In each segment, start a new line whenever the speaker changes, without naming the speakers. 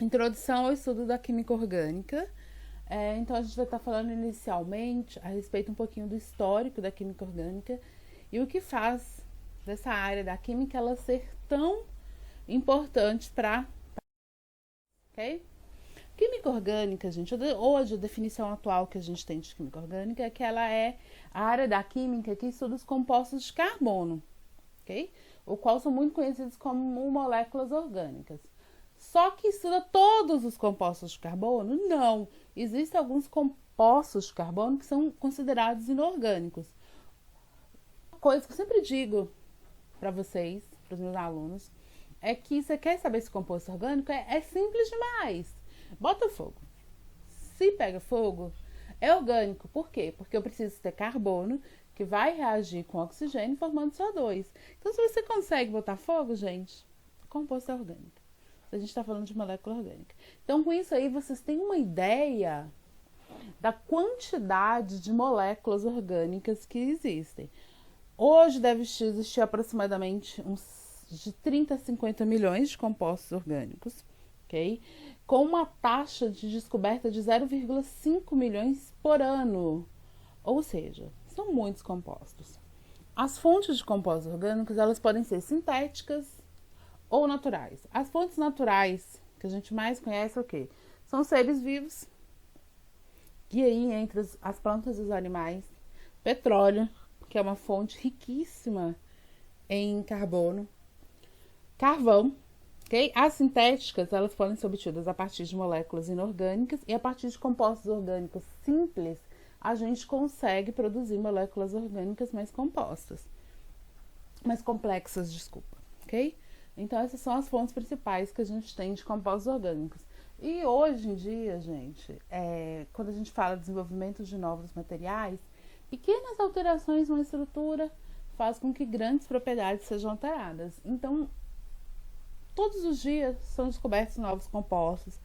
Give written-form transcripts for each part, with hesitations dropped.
Introdução ao estudo da química orgânica. Então, a gente vai estar falando inicialmente a respeito um pouquinho do histórico da química orgânica e o que faz dessa área da química ela ser tão importante para... Ok? Química orgânica, gente, hoje a definição atual que a gente tem de química orgânica é que ela é a área da química que estuda os compostos de carbono, ok? O qual são muito conhecidos como moléculas orgânicas. Só que estuda todos os compostos de carbono? Não. Existem alguns compostos de carbono que são considerados inorgânicos. Uma coisa que eu sempre digo para vocês, para os meus alunos, é que você quer saber se composto orgânico é simples demais. Bota fogo. Se pega fogo, é orgânico. Por quê? Porque eu preciso ter carbono que vai reagir com oxigênio formando CO2. Então, se você consegue botar fogo, gente, composto é orgânico. A gente está falando de molécula orgânica. Então, com isso aí, vocês têm uma ideia da quantidade de moléculas orgânicas que existem. Hoje deve existir aproximadamente uns de 30 a 50 milhões de compostos orgânicos, ok? Com uma taxa de descoberta de 0,5 milhões por ano. Ou seja, são muitos compostos. As fontes de compostos orgânicos, elas podem ser sintéticas ou naturais. As fontes naturais que a gente mais conhece é o quê? São seres vivos. E aí, entre as plantas e os animais, petróleo, que é uma fonte riquíssima em carbono, carvão, ok? As sintéticas, elas podem ser obtidas a partir de moléculas inorgânicas e a partir de compostos orgânicos simples, a gente consegue produzir moléculas orgânicas mais compostas, mais complexas, desculpa, ok? Então, essas são as fontes principais que a gente tem de compostos orgânicos. E hoje em dia, gente, quando a gente fala de desenvolvimento de novos materiais, pequenas alterações na estrutura fazem com que grandes propriedades sejam alteradas. Então, todos os dias são descobertos novos compostos,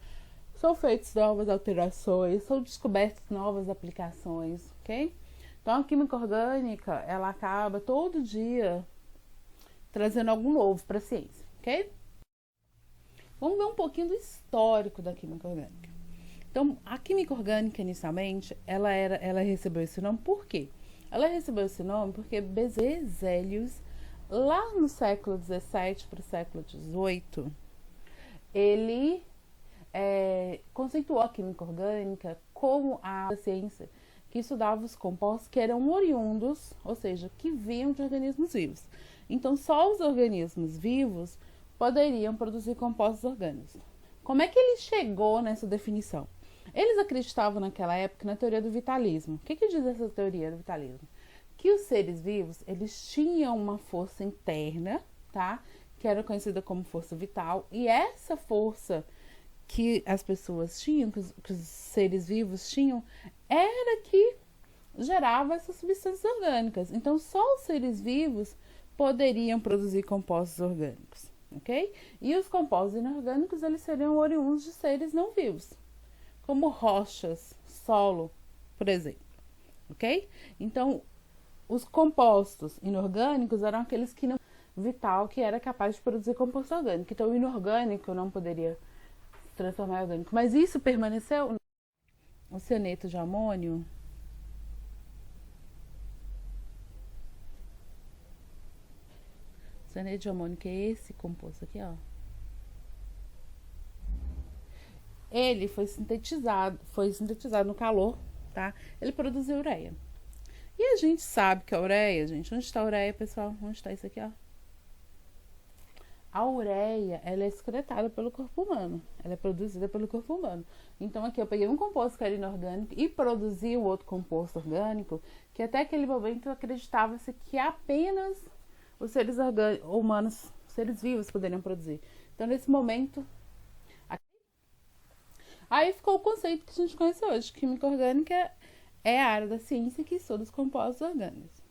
são feitas novas alterações, são descobertas novas aplicações, ok? Então, a química orgânica, ela acaba todo dia trazendo algo novo para a ciência, ok? Vamos ver um pouquinho do histórico da química orgânica. Então, a química orgânica, inicialmente, ela recebeu esse nome por quê? Ela recebeu esse nome porque Berzelius, lá no século XVII para o século XVIII, ele conceituou a química orgânica como a ciência que estudava os compostos que eram oriundos, ou seja, que vinham de organismos vivos. Então, só os organismos vivos poderiam produzir compostos orgânicos. Como é que ele chegou nessa definição? Eles acreditavam naquela época na teoria do vitalismo. O que diz essa teoria do vitalismo? Que os seres vivos, eles tinham uma força interna, tá? Que era conhecida como força vital. E essa força que as pessoas tinham, que os seres vivos tinham, era que gerava essas substâncias orgânicas. Então, só os seres vivos poderiam produzir compostos orgânicos, ok? E os compostos inorgânicos, eles seriam oriundos de seres não vivos, como rochas, solo, por exemplo, ok? Então, os compostos inorgânicos eram aqueles que não vital, que era capaz de produzir composto orgânico. Então, o inorgânico não poderia se transformar em orgânico. Mas isso permaneceu. O cianeto de amônio, cianeto de amônio, que é esse composto aqui, ó. Ele foi sintetizado no calor, tá? Ele produziu ureia. E a gente sabe que a ureia, gente, onde está a ureia, pessoal? Onde está isso aqui, ó? A ureia, ela é excretada pelo corpo humano. Ela é produzida pelo corpo humano. Então, aqui eu peguei um composto que era inorgânico e produzi o outro composto orgânico, que até aquele momento acreditava-se que apenas os seres humanos, seres vivos, poderiam produzir. Então, nesse momento, aí ficou o conceito que a gente conhece hoje. Química orgânica é a área da ciência que estuda os compostos orgânicos.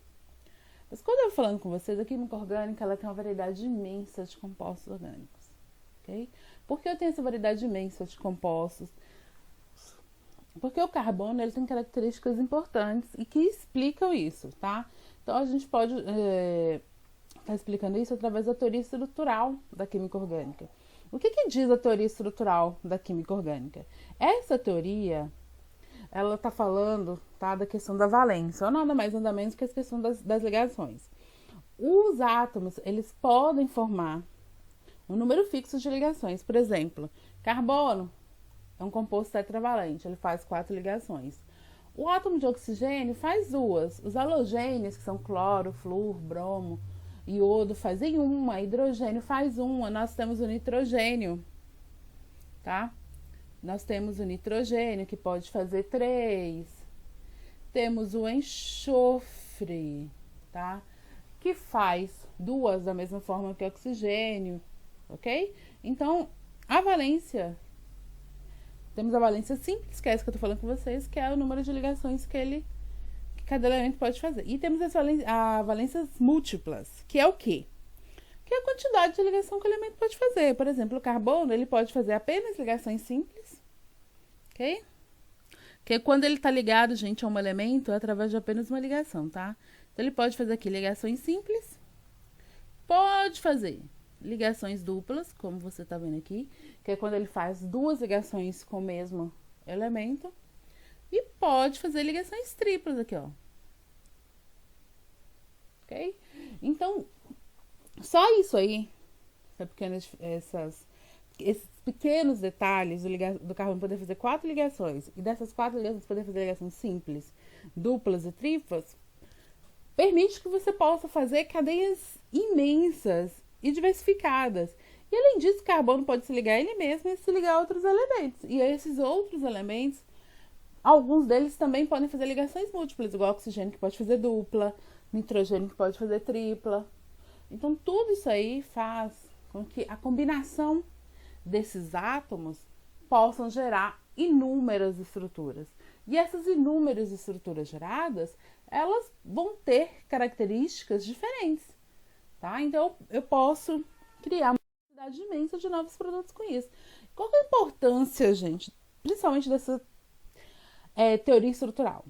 Mas quando eu falando com vocês, a química orgânica ela tem uma variedade imensa de compostos orgânicos, ok? Por que eu tenho essa variedade imensa de compostos? Porque o carbono ele tem características importantes e que explicam isso, tá? Então a gente pode estar explicando isso através da teoria estrutural da química orgânica. O que diz a teoria estrutural da química orgânica? Essa teoria, ela está falando, tá, da questão da valência, ou nada mais nada menos que a questão das ligações. Os átomos, eles podem formar um número fixo de ligações. Por exemplo, carbono é um composto tetravalente, ele faz 4 ligações. O átomo de oxigênio faz 2. Os halogênios, que são cloro, flúor, bromo, iodo, fazem 1. Hidrogênio faz 1. Nós temos o nitrogênio, tá? Nós temos o nitrogênio, que pode fazer 3. Temos o enxofre, tá? Que faz 2 da mesma forma que o oxigênio, ok? Então, a valência... Temos a valência simples, que é essa que eu tô falando com vocês, que é o número de ligações que cada elemento pode fazer. E temos as valências múltiplas, que é o quê? Que é a quantidade de ligação que o elemento pode fazer. Por exemplo, o carbono, ele pode fazer apenas ligações simples, ok? Que é quando ele está ligado, gente, a um elemento através de apenas uma ligação, tá? Então, ele pode fazer aqui ligações simples, pode fazer ligações duplas, como você está vendo aqui, que é quando ele faz 2 ligações com o mesmo elemento, e pode fazer ligações triplas aqui, ó. Ok? Então, só isso aí, esses pequenos detalhes do carbono poder fazer 4 ligações, e dessas 4 ligações poder fazer ligações simples, duplas e triplas, permite que você possa fazer cadeias imensas e diversificadas. E além disso, o carbono pode se ligar a ele mesmo e se ligar a outros elementos. E esses outros elementos, alguns deles também podem fazer ligações múltiplas, igual o oxigênio, que pode fazer dupla, nitrogênio, que pode fazer tripla. Então, tudo isso aí faz com que a combinação desses átomos possam gerar inúmeras estruturas. E essas inúmeras estruturas geradas, elas vão ter características diferentes, tá? Então, eu posso criar uma quantidade imensa de novos produtos com isso. Qual que é a importância, gente, principalmente dessa teoria estrutural?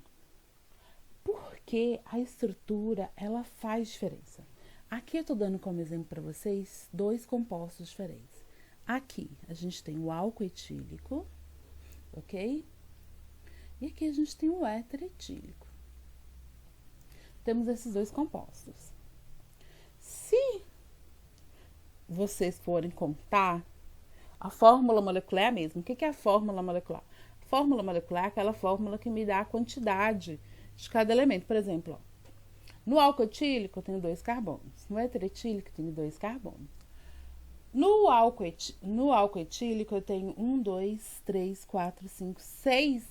Porque a estrutura, ela faz diferença. Aqui eu estou dando como exemplo para vocês 2 compostos diferentes. Aqui a gente tem o álcool etílico, ok? E aqui a gente tem o éter etílico. Temos esses 2 compostos. Se vocês forem contar, a fórmula molecular é a mesma. O que é a fórmula molecular? A fórmula molecular é aquela fórmula que me dá a quantidade de cada elemento. Por exemplo, ó, no álcool etílico eu tenho 2 carbonos. No éter etílico eu tenho 2 carbonos. No álcool etílico eu tenho 1, 2, 3, 4, 5, 6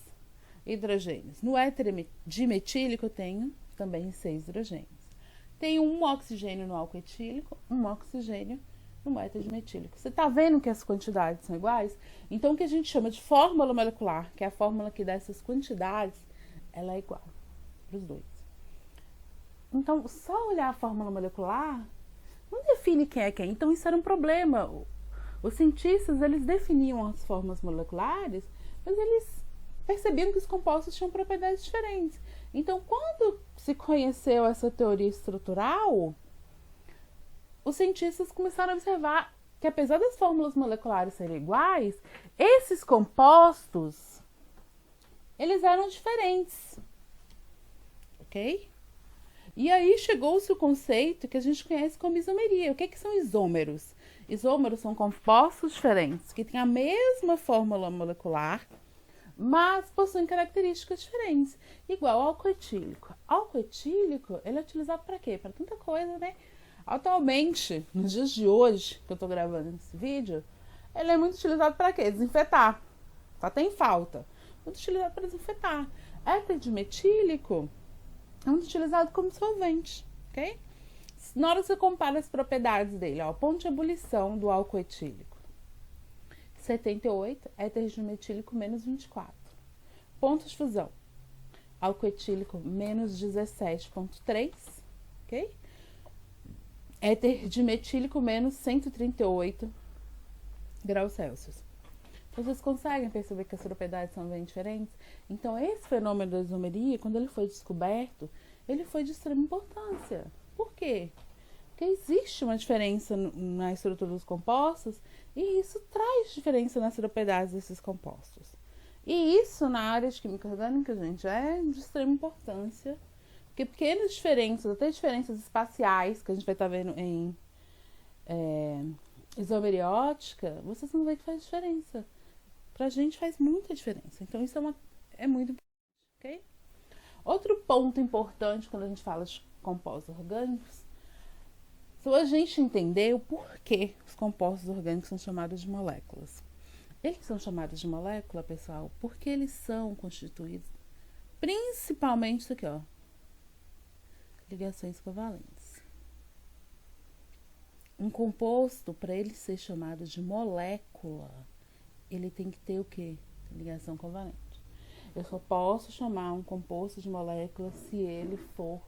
hidrogênios. No éter dimetílico eu tenho também 6 hidrogênios. Tenho 1 oxigênio no álcool etílico, 1 oxigênio no éter dimetílico. Você está vendo que as quantidades são iguais? Então, o que a gente chama de fórmula molecular, que é a fórmula que dá essas quantidades, ela é igual para os 2. Então, só olhar a fórmula molecular não define quem é quem. Então, isso era um problema. Os cientistas, eles definiam as formas moleculares, mas eles percebiam que os compostos tinham propriedades diferentes. Então, quando se conheceu essa teoria estrutural, os cientistas começaram a observar que, apesar das fórmulas moleculares serem iguais, esses compostos, eles eram diferentes. Ok? E aí chegou-se o conceito que a gente conhece como isomeria. O que são isômeros? Isômeros são compostos diferentes, que têm a mesma fórmula molecular, mas possuem características diferentes. Igual ao álcool etílico. Álcool etílico, ele é utilizado para quê? Para tanta coisa, né? Atualmente, nos dias de hoje, que eu tô gravando esse vídeo, ele é muito utilizado para quê? Desinfetar. Só tem falta. Muito utilizado para desinfetar. Éter dimetílico é muito utilizado como solvente, ok? Na hora que você compara as propriedades dele, ó, ponto de ebulição do álcool etílico, 78, éter dimetílico menos 24. Ponto de fusão, álcool etílico menos 17,3, ok? Éter dimetílico menos 138 graus Celsius. Vocês conseguem perceber que as propriedades são bem diferentes? Então, esse fenômeno da isomeria, quando ele foi descoberto, ele foi de extrema importância. Por quê? Porque existe uma diferença na estrutura dos compostos e isso traz diferença nas propriedades desses compostos. E isso na área de química orgânica, gente, é de extrema importância. Porque pequenas diferenças, até diferenças espaciais, que a gente vai estar vendo em isomeriótica, vocês vão ver que faz diferença. Pra gente faz muita diferença. Então isso é muito importante, ok? Outro ponto importante quando a gente fala de compostos orgânicos, se a gente entender o porquê os compostos orgânicos são chamados de moléculas. Eles são chamados de molécula, pessoal, porque eles são constituídos principalmente isso aqui, ó, ligações covalentes. Um composto, para ele ser chamado de molécula, ele tem que ter o quê? Ligação covalente. Eu só posso chamar um composto de molécula se ele for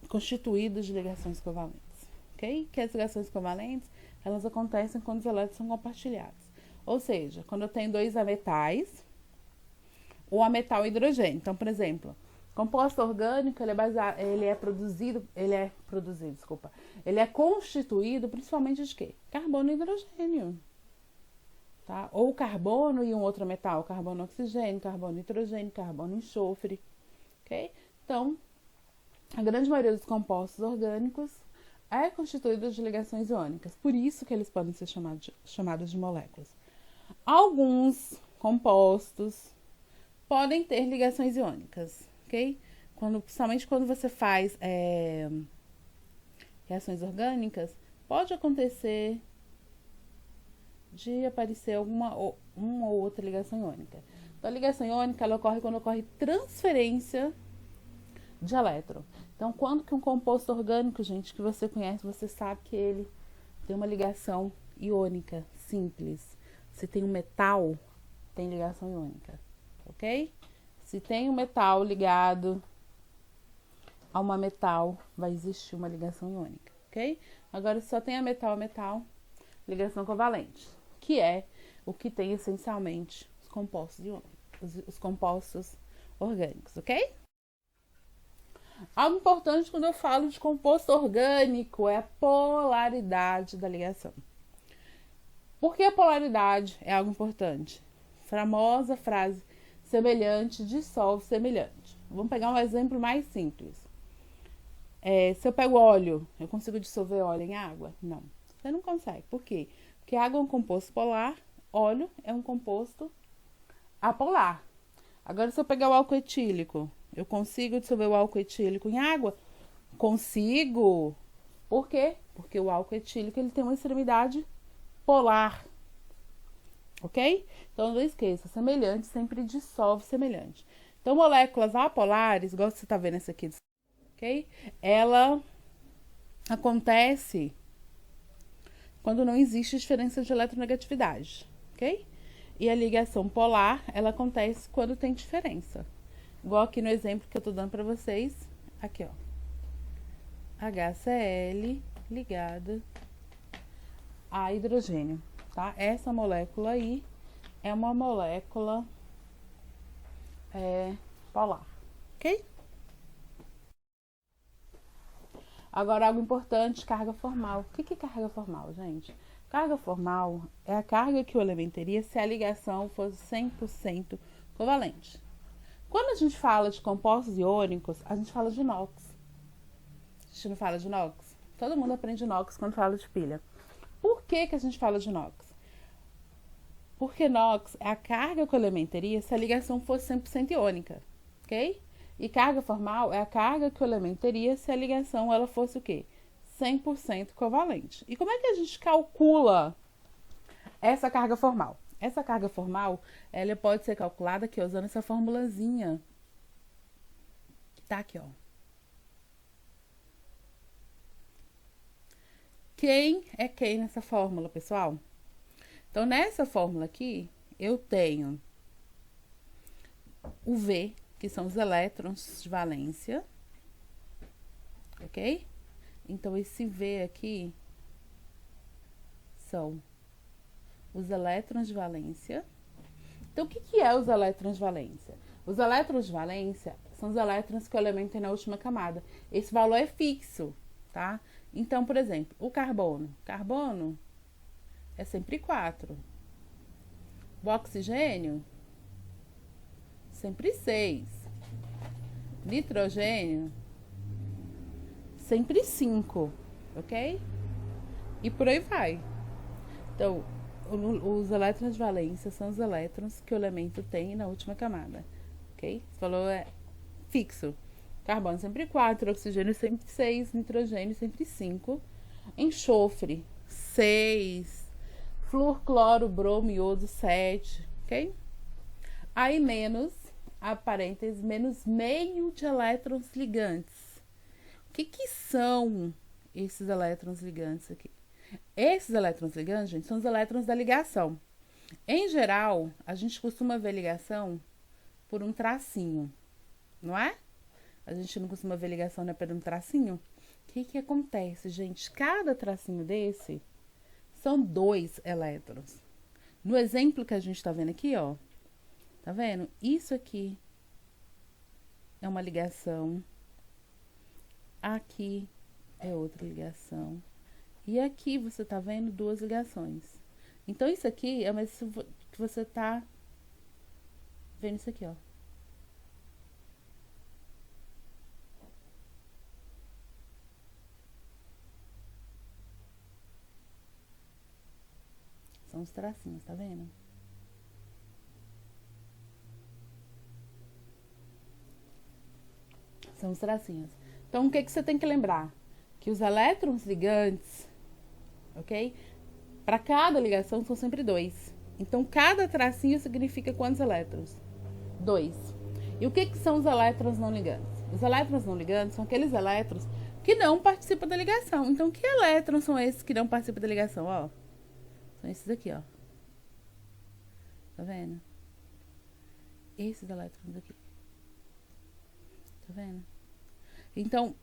constituído de ligações covalentes, ok? Que as ligações covalentes, elas acontecem quando os elétrons são compartilhados. Ou seja, quando eu tenho dois ametais, ou ametal e hidrogênio. Então, por exemplo, composto orgânico, ele é constituído principalmente de quê? Carbono e hidrogênio. Tá? Ou carbono e um outro metal, carbono oxigênio, carbono hidrogênio, carbono enxofre, ok? Então, a grande maioria dos compostos orgânicos é constituída de ligações iônicas, por isso que eles podem ser chamados de moléculas. Alguns compostos podem ter ligações iônicas, ok? Principalmente quando você faz reações orgânicas, pode acontecer de aparecer uma ou outra ligação iônica. Então, a ligação iônica ela ocorre quando ocorre transferência de elétron. Então, quando que um composto orgânico, gente, que você conhece, você sabe que ele tem uma ligação iônica simples. Se tem um metal, tem ligação iônica, ok? Se tem um metal ligado a uma metal, vai existir uma ligação iônica, ok? Agora, se só tem a metal, ligação covalente, que é o que tem essencialmente os compostos iônicos, os compostos orgânicos, ok? Algo importante quando eu falo de composto orgânico é a polaridade da ligação. Por que a polaridade é algo importante? Famosa frase, semelhante dissolve semelhante. Vamos pegar um exemplo mais simples. Se eu pego óleo, eu consigo dissolver óleo em água? Não, você não consegue. Por quê? Porque água é um composto polar, óleo é um composto apolar. Agora, se eu pegar o álcool etílico, eu consigo dissolver o álcool etílico em água? Consigo. Por quê? Porque o álcool etílico ele tem uma extremidade polar. Ok? Então, não esqueça, semelhante sempre dissolve semelhante. Então, moléculas apolares, igual você está vendo essa aqui, ok? Ela acontece quando não existe diferença de eletronegatividade, ok? E a ligação polar, ela acontece quando tem diferença. Igual aqui no exemplo que eu tô dando para vocês, aqui ó, HCl ligada a hidrogênio, tá? Essa molécula aí é uma molécula polar, ok? Agora, algo importante, carga formal. O que é carga formal, gente? Carga formal é a carga que o elemento teria se a ligação fosse 100% covalente. Quando a gente fala de compostos iônicos, a gente fala de inox. A gente não fala de inox? Todo mundo aprende inox quando fala de pilha. Por que a gente fala de inox? Porque inox é a carga que o elemento teria se a ligação fosse 100% iônica, ok? E carga formal é a carga que o elemento teria se a ligação ela fosse o quê? 100% covalente. E como é que a gente calcula essa carga formal? Essa carga formal, ela pode ser calculada aqui, usando essa formulazinha. Tá aqui, ó. Quem é quem nessa fórmula, pessoal? Então, nessa fórmula aqui, eu tenho o V, que são os elétrons de valência, ok? Então, esse V aqui são os elétrons de valência. Então, o que é os elétrons de valência? Os elétrons de valência são os elétrons que o elemento tem na última camada. Esse valor é fixo, tá? Então, por exemplo, o carbono. Carbono é sempre 4. O oxigênio, sempre 6. Nitrogênio, sempre 5, ok? E por aí vai. Então, os elétrons de valência são os elétrons que o elemento tem na última camada, ok? Esse valor é fixo. Carbono sempre 4, oxigênio sempre 6, nitrogênio sempre 5, enxofre 6, flúor, cloro, bromo, iodo 7, ok? Aí menos, a parênteses, menos meio de elétrons ligantes. O que são esses elétrons ligantes aqui? Esses elétrons ligantes, gente, são os elétrons da ligação. Em geral, a gente costuma ver ligação por um tracinho, não é? A gente não costuma ver ligação, né, por um tracinho. O que acontece, gente? Cada tracinho desse são 2 elétrons. No exemplo que a gente tá vendo aqui, ó, tá vendo? Isso aqui é uma ligação. Aqui é outra ligação. E aqui você tá vendo 2 ligações. Então, isso aqui é mais que você tá vendo isso aqui, ó. São os tracinhos, tá vendo? São os tracinhos. Então, o que você tem que lembrar? Que os elétrons ligantes, ok? Para cada ligação são sempre 2. Então, cada tracinho significa quantos elétrons? 2. E o que são os elétrons não ligantes? Os elétrons não ligantes são aqueles elétrons que não participam da ligação. Então, que elétrons são esses que não participam da ligação? Ó, são esses aqui, ó. Tá vendo? Esses elétrons aqui. Tá vendo? Então,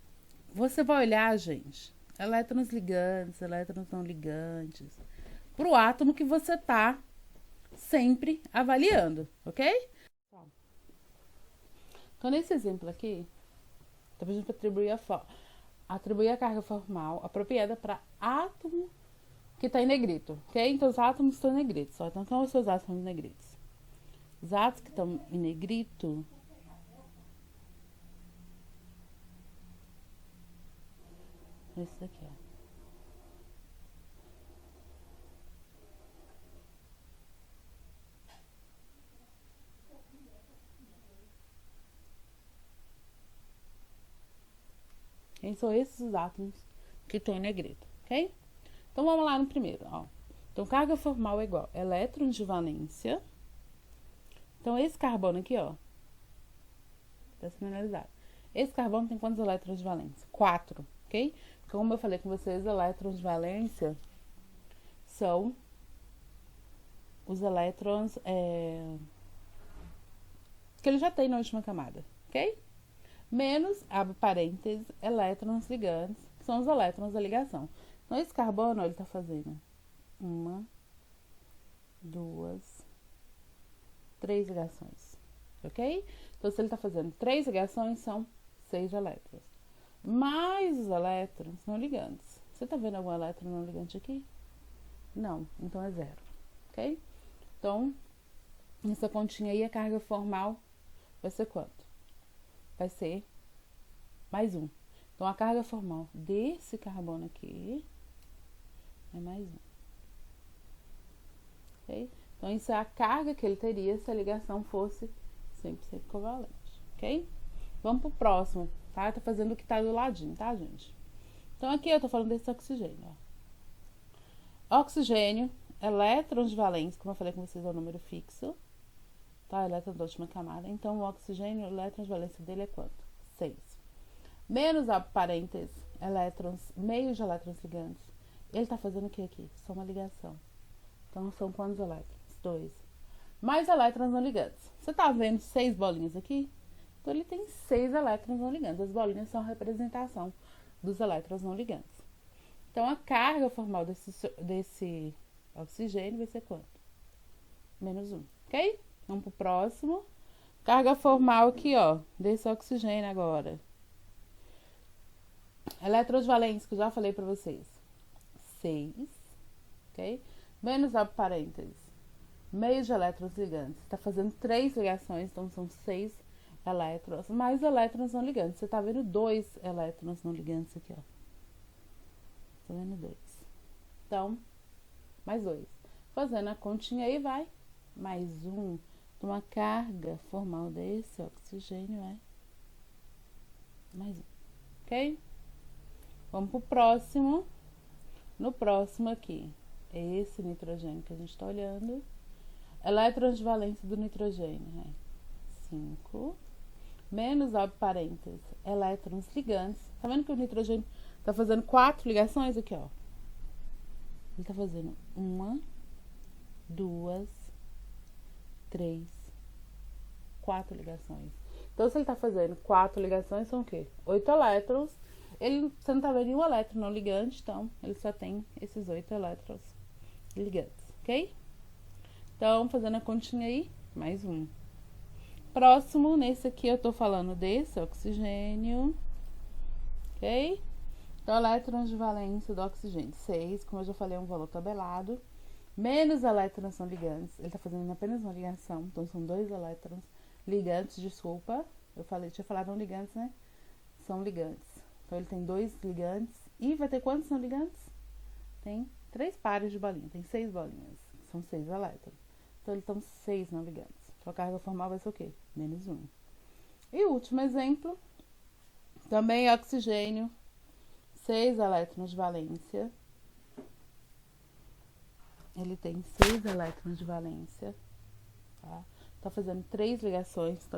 você vai olhar, gente, elétrons ligantes, elétrons não ligantes, pro átomo que você tá sempre avaliando, ok? Então, nesse exemplo aqui, a gente atribuir a carga formal apropriada para átomo que está em negrito, ok? Então, os átomos estão em negrito, só. Então, quais são os átomos negritos? Os átomos que estão em negrito esse daqui, ó. Quem são esses os átomos que estão em negrito, ok? Então, vamos lá no primeiro, ó. Então, carga formal é igual elétrons de valência. Então, esse carbono aqui, ó, tá sinalizado. Esse carbono tem quantos elétrons de valência? 4, ok? Como eu falei com vocês, elétrons de valência são os elétrons que ele já tem na última camada, ok? Menos, abre parênteses, elétrons ligantes, que são os elétrons da ligação. Então, esse carbono, ele tá fazendo 1, 2, 3 ligações, ok? Então, se ele tá fazendo 3 ligações, são 6 elétrons. Mais os elétrons não ligantes. Você tá vendo algum elétron não ligante aqui? Não, então é 0, ok? Então, nessa continha aí, a carga formal vai ser quanto? Vai ser mais 1. Então, a carga formal desse carbono aqui é mais 1. Ok? Então, isso é a carga que ele teria se a ligação fosse 100% covalente, ok? Vamos pro próximo, tá? Tá fazendo o que tá do ladinho, tá, gente? Então, aqui eu tô falando desse oxigênio, ó. Oxigênio, elétrons de valência, como eu falei com vocês, é o número fixo, tá? Elétrons da última camada. Então, o oxigênio, o elétron de valência dele é quanto? 6. Menos, a parênteses, elétrons, meio de elétrons ligantes. Ele tá fazendo o que aqui? Só uma ligação. Então, são quantos elétrons? 2. Mais elétrons não ligantes. Você tá vendo 6 bolinhas aqui? Então, ele tem 6 elétrons não ligantes. As bolinhas são a representação dos elétrons não ligantes. Então, a carga formal desse oxigênio vai ser quanto? Menos 1, ok? Vamos pro próximo. Carga formal aqui, ó, desse oxigênio agora. Elétrons valentes, que eu já falei pra vocês. 6, ok? Menos abre parênteses. Meio de elétrons ligantes. Tá fazendo 3 ligações, então são 6 elétrons. Mais elétrons não ligantes. Você tá vendo 2 elétrons não ligantes aqui, ó. Tá vendo 2. Então, mais 2. Fazendo a continha aí, vai. Mais 1. Uma carga formal desse oxigênio é mais 1. Ok? Vamos pro próximo. No próximo aqui, é esse nitrogênio que a gente tá olhando. Elétrons de valência do nitrogênio é 5. Menos, abre parênteses, elétrons ligantes. Tá vendo que o nitrogênio tá fazendo 4 ligações aqui, ó. Ele tá fazendo 1, 2, 3, 4 ligações. Então, se ele tá fazendo 4 ligações, são o quê? 8 elétrons. Você não tá vendo nenhum elétron não ligante, então ele só tem esses 8 elétrons ligantes, ok? Então, fazendo a continha aí, mais 1. Próximo, nesse aqui eu tô falando desse oxigênio, ok? Então, elétrons de valência do oxigênio, 6, como eu já falei, é um valor tabelado. Menos elétrons não ligantes, ele tá fazendo apenas uma ligação, então são 2 elétrons ligantes, desculpa. Tinha falado não ligantes, né? São ligantes. Então, ele tem 2 ligantes. E vai ter quantos não ligantes? Tem 3 pares de bolinha. Tem 6 bolinhas. São 6 elétrons. Então, ele tem 6 não ligantes. Sua carga formal vai ser o quê? Menos 1. E o último exemplo. Também é oxigênio. 6 elétrons de valência. Ele tem 6 elétrons de valência. Tá fazendo 3 ligações.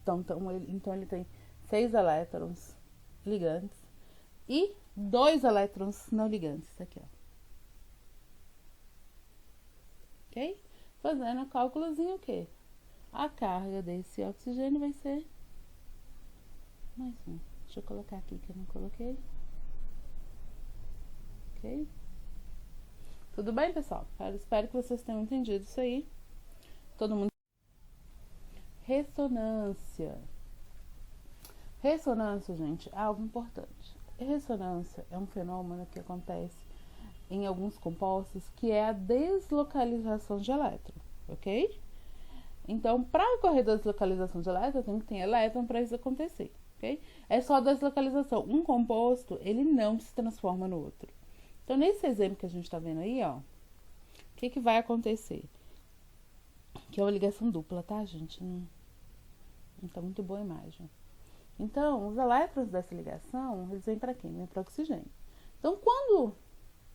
Então, ele tem 6 elétrons ligantes e 2 elétrons não ligantes aqui, ó. Ok? Fazendo o cálculozinho, o quê? A carga desse oxigênio vai ser mais 1. Deixa eu colocar aqui que eu não coloquei. Ok? Tudo bem, pessoal? Espero que vocês tenham entendido isso aí. Todo mundo. Ressonância. Ressonância, gente, é algo importante. Ressonância é um fenômeno que acontece em alguns compostos, que é a deslocalização de elétron, ok? Então, para ocorrer a deslocalização de elétron, tem que ter elétron para isso acontecer, ok? É só a deslocalização. Um composto, ele não se transforma no outro. Então, nesse exemplo que a gente está vendo aí, ó, o que vai acontecer? Que é uma ligação dupla, tá, gente? Não tá muito boa a imagem. Então, os elétrons dessa ligação, eles vêm para quê? Vêm para o oxigênio. Então, quando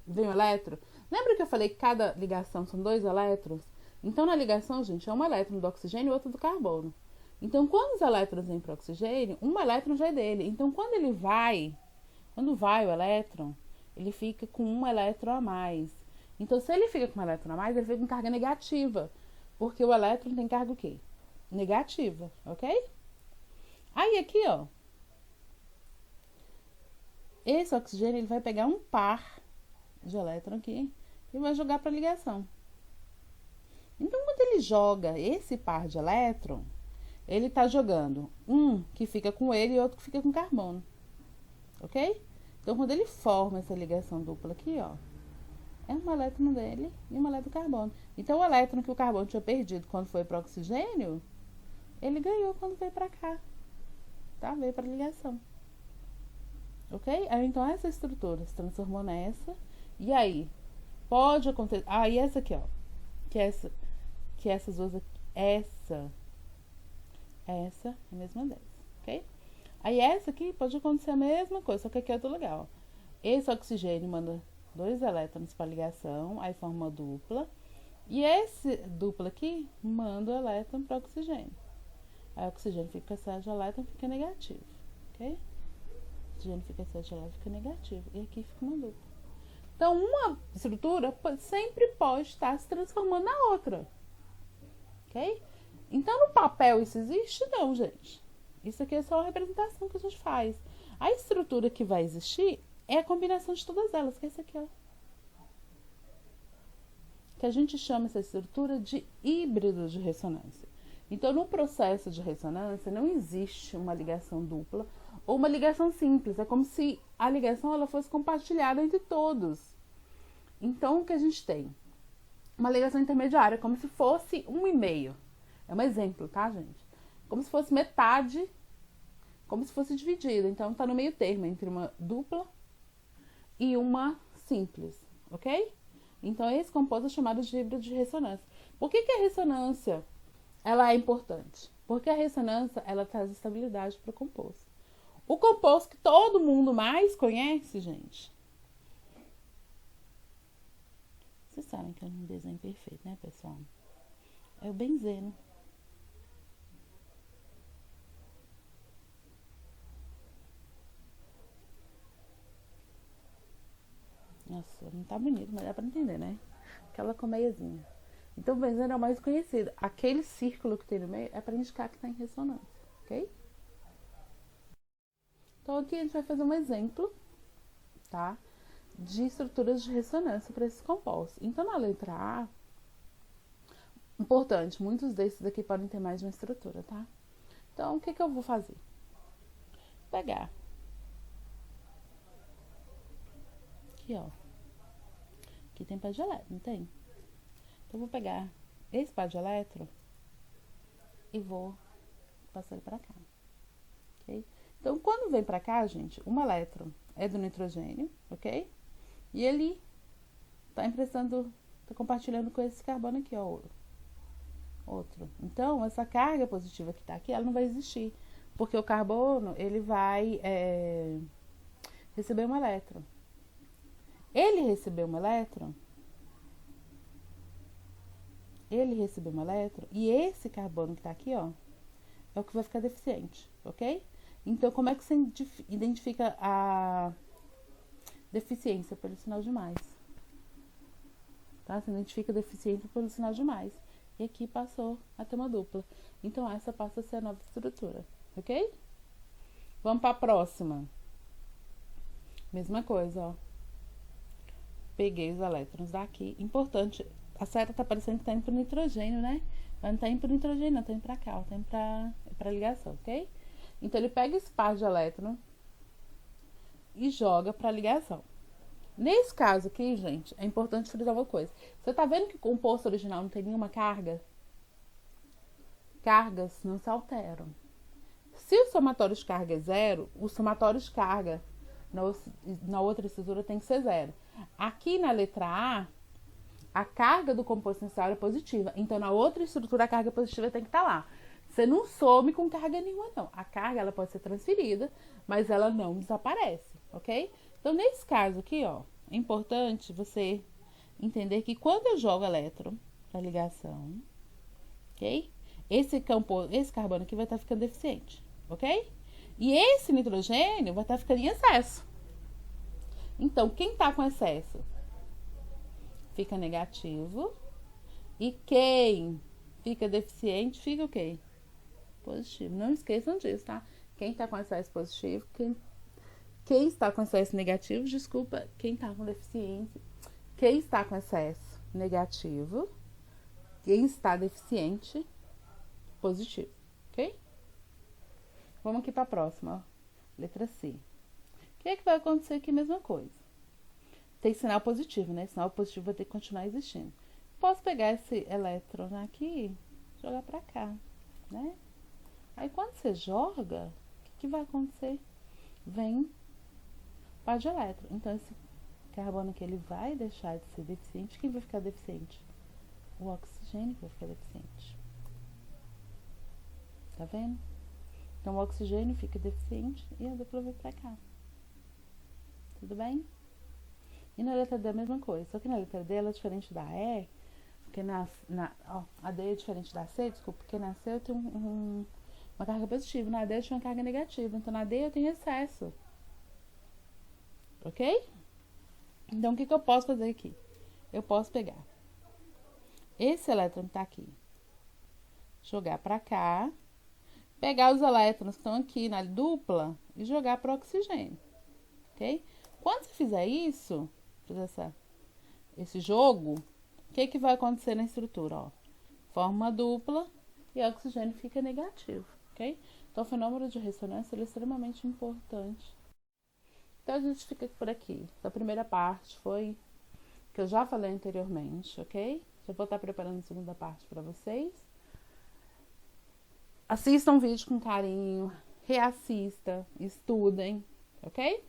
vem o elétron, lembra que eu falei que cada ligação são 2 elétrons? Então, na ligação, gente, é um elétron do oxigênio e outro do carbono. Então, quando os elétrons vêm para o oxigênio, um elétron já é dele. Então, quando vai o elétron, ele fica com um elétron a mais. Então, se ele fica com um elétron a mais, ele fica com carga negativa. Porque o elétron tem carga o quê? Negativa, ok? Aí, aqui, ó, esse oxigênio, ele vai pegar um par de elétron aqui e vai jogar para ligação. Então, quando ele joga esse par de elétron, ele tá jogando um que fica com ele e outro que fica com carbono, ok? Então, quando ele forma essa ligação dupla aqui, ó, é um elétron dele e um elétron do carbono. Então, o elétron que o carbono tinha perdido quando foi para o oxigênio, ele ganhou quando veio para cá. Tá? Veio para ligação. Ok? Aí, então, essa estrutura se transformou nessa. E aí, pode acontecer... Ah, e essa aqui, ó. Que essas duas aqui. Essa é a mesma dessa. Ok? Aí, essa aqui pode acontecer a mesma coisa, só que aqui é outro lugar, ó. Esse oxigênio manda 2 elétrons para ligação, aí forma uma dupla. E esse dupla aqui manda o elétron para o oxigênio. Aí o oxigênio fica com excesso de elétron, fica negativo, ok? O oxigênio fica com excesso de elétron, fica negativo. E aqui fica uma dupla. Então, uma estrutura sempre pode estar se transformando na outra, ok? Então, no papel isso existe? Não, gente. Isso aqui é só a representação que a gente faz. A estrutura que vai existir é a combinação de todas elas, que é essa aqui, ó. Que a gente chama essa estrutura de híbrido de ressonância. Então, no processo de ressonância, não existe uma ligação dupla ou uma ligação simples. É como se a ligação ela fosse compartilhada entre todos. Então, o que a gente tem? Uma ligação intermediária, como se fosse 1,5. É um exemplo, tá, gente? Como se fosse metade, como se fosse dividida. Então, tá no meio termo entre uma dupla e uma simples, ok? Então, esse composto é chamado de híbrido de ressonância. Por que a ressonância ela é importante? Porque a ressonância ela traz estabilidade para o composto. O composto que todo mundo mais conhece, gente. Vocês sabem que é um desenho perfeito, né, pessoal? É o benzeno. Nossa, não tá bonito, mas dá pra entender, né? Aquela colmeiazinha. Então, o benzeno é o mais conhecido. Aquele círculo que tem no meio é para indicar que está em ressonância, ok? Então, aqui a gente vai fazer um exemplo, tá? De estruturas de ressonância para esses compostos. Então, na letra A, importante, muitos desses aqui podem ter mais de uma estrutura, tá? Então, o que eu vou fazer? Pegar. Aqui, ó. Aqui tem pá de elétron, não tem? Então, eu vou pegar esse pá de elétron e vou passar ele para cá, ok? Então, quando vem para cá, gente, um elétron é do nitrogênio, ok? E ele tá emprestando, tá compartilhando com esse carbono aqui, ó, outro. Então, essa carga positiva que tá aqui, ela não vai existir, porque o carbono, ele vai receber um elétron. Ele recebeu um elétron, e esse carbono que tá aqui, ó, é o que vai ficar deficiente, ok? Então, como é que você identifica a deficiência? Pelo sinal de mais. Tá? Você identifica a deficiência pelo sinal de mais. E aqui passou a ter uma dupla. Então, essa passa a ser a nova estrutura, ok? Vamos para a próxima. Mesma coisa, ó. Peguei os elétrons daqui. Importante, a seta tá parecendo que tá indo pro nitrogênio, né? Mas não tá indo pro nitrogênio, não. Tá indo pra cá, ó. Tá indo pra ligação, ok? Então, ele pega esse par de elétron e joga pra ligação. Nesse caso aqui, gente, é importante frisar uma coisa. Você tá vendo que o composto original não tem nenhuma carga? Cargas não se alteram. Se o somatório de carga é zero, o somatório de carga na outra estrutura tem que ser zero. Aqui na letra A carga do composto inicial é positiva. Então, na outra estrutura, a carga positiva tem que estar lá. Você não some com carga nenhuma, não. A carga ela pode ser transferida, mas ela não desaparece, ok? Então, nesse caso aqui, ó, é importante você entender que quando eu jogo elétron para ligação, ok? Esse carbono aqui vai estar ficando deficiente, ok? E esse nitrogênio vai estar ficando em excesso. Então, quem está com excesso fica negativo. E quem fica deficiente fica o quê? Positivo. Não esqueçam disso, tá? Quem está com excesso positivo, quem está com excesso negativo, desculpa, quem está com deficiência, quem está com excesso negativo, quem está deficiente, positivo, ok? Vamos aqui para a próxima, ó. Letra C. O que é que vai acontecer aqui? Mesma coisa. Tem sinal positivo, né? Sinal positivo vai ter que continuar existindo. Posso pegar esse elétron aqui e jogar para cá, né? Aí, quando você joga, o que vai acontecer? Vem par de elétron. Então, esse carbono aqui, ele vai deixar de ser deficiente. Quem vai ficar deficiente? O oxigênio vai ficar deficiente. Tá vendo? Então, o oxigênio fica deficiente e a dupla vai pra cá. Tudo bem? E na letra D é a mesma coisa. Só que na letra D ela é diferente da E. Porque a D é diferente da C, desculpa. Porque na C eu tenho uma carga positiva. Na D eu tenho uma carga negativa. Então, na D eu tenho excesso. Ok? Então, o que eu posso fazer aqui? Eu posso pegar esse elétron que tá aqui, jogar pra cá, pegar os elétrons que estão aqui na dupla e jogar para o oxigênio, ok? Quando você fizer isso, fizer esse jogo, o que vai acontecer na estrutura? Ó, forma uma dupla e o oxigênio fica negativo, ok? Então, o fenômeno de ressonância ele é extremamente importante. Então, a gente fica por aqui. A primeira parte foi que eu já falei anteriormente, ok? Já vou estar preparando a segunda parte para vocês. Assistam o vídeo com carinho, reassista, estudem, ok?